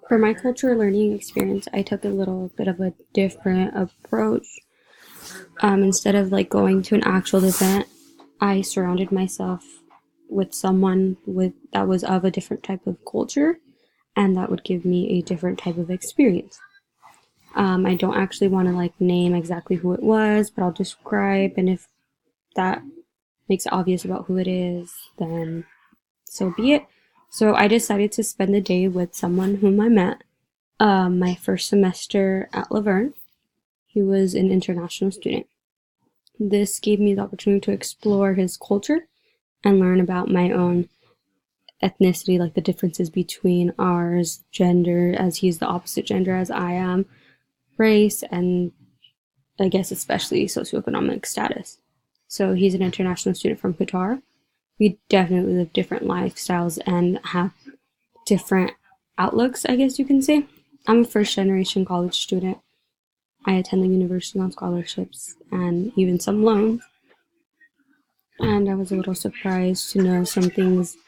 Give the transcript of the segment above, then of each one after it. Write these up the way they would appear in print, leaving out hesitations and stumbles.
For my culture learning experience, I took a little bit of a different approach. Instead of like going to an actual event, I surrounded myself with someone with that was of a different type of culture, and that would give me a different type of experience. I don't actually want to like name exactly who it was, but I'll describe, and if that makes it obvious about who it is, then so be it. So I decided to spend the day with someone whom I met my first semester at Laverne. He was an international student. This gave me the opportunity to explore his culture and learn about my own ethnicity, like the differences between ours, gender, as he's the opposite gender as I am, race, and I guess especially socioeconomic status. So he's an international student from Qatar. We definitely live different lifestyles and have different outlooks, I guess you can say. I'm a first generation college student. I attend the university on scholarships and even some loans. And I was a little surprised to know some things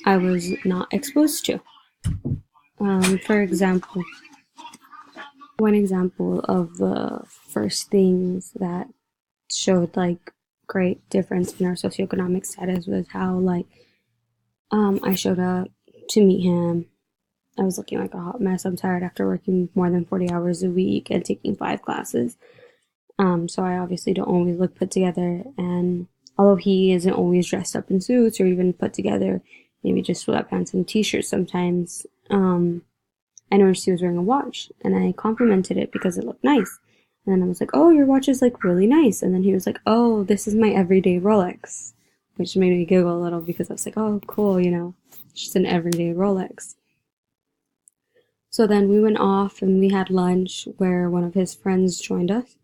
I was not exposed to. For example, one example of the first things that showed like great difference in our socioeconomic status was how like I showed up to meet him. I was looking like a hot mess. I'm tired after working more than 40 hours a week and taking 5 classes. So I obviously don't always look put together. And although he isn't always dressed up in suits or even put together, maybe just sweatpants and t-shirts sometimes, I noticed he was wearing a watch and I complimented it because it looked nice. And then I was like, oh, your watch is like really nice. And then he was like, oh, this is my everyday Rolex, which made me giggle a little because I was like, oh, cool, it's just an everyday Rolex. So then we went off and we had lunch where one of his friends joined us.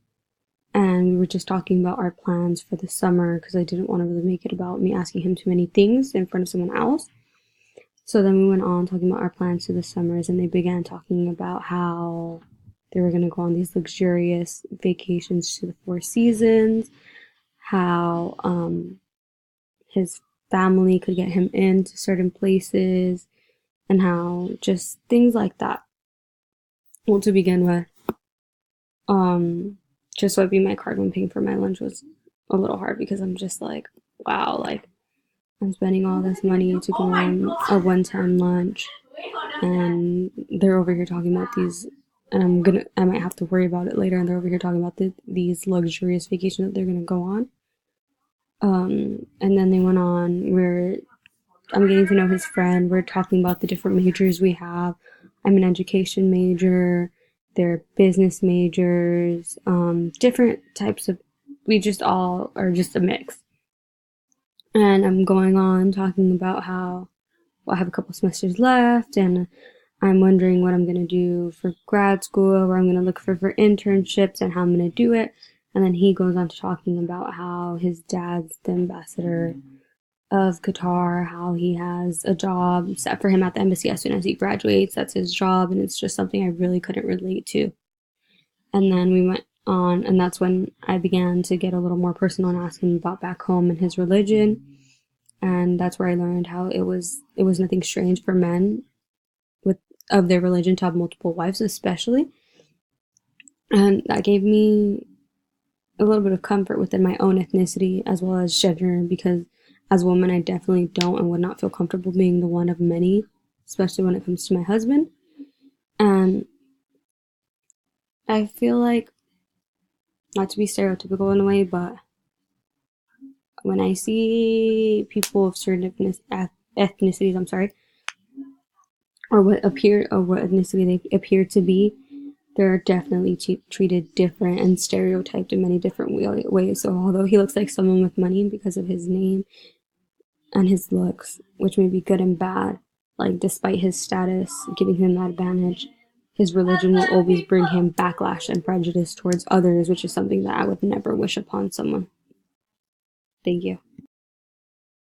And we were just talking about our plans for the summer because I didn't want to really make it about me asking him too many things in front of someone else. So then we went on talking about our plans for the summers, and they began talking about how they were going to go on these luxurious vacations to the Four Seasons, how his family could get him into certain places, and how just things like that. Well, to begin with, just swiping my card when paying for my lunch was a little hard because I'm just like, wow, like I'm spending all this money to go on a one-time lunch, and they're over here talking about these, and I might have to worry about it later, and they're over here talking about these luxurious vacations that they're gonna go on. And then they went on where I'm getting to know his friend. We're talking about the different majors we have. I'm an education major. They're business majors. Different types of. We just all are just a mix. And I'm going on talking about how I have a couple semesters left, and I'm wondering what I'm going to do for grad school, where I'm going to look for internships, and how I'm going to do it. And then he goes on to talking about how his dad's the ambassador of Qatar, how he has a job set for him at the embassy as soon as he graduates. That's his job, and it's just something I really couldn't relate to. And then we went on, and that's when I began to get a little more personal and ask him about back home and his religion. And that's where I learned how it was nothing strange for men with of their religion to have multiple wives, especially. And that gave me a little bit of comfort within my own ethnicity as well as gender, because as a woman I definitely don't and would not feel comfortable being the one of many, especially when it comes to my husband. And I feel like, not to be stereotypical in a way, but when I see people of certain ethnicities, I'm sorry, or what ethnicity they appear to be, they're definitely treated different and stereotyped in many different ways. So although he looks like someone with money because of his name and his looks, which may be good and bad, like despite his status giving him that advantage, his religion will always bring him backlash and prejudice towards others, which is something that I would never wish upon someone. Thank you.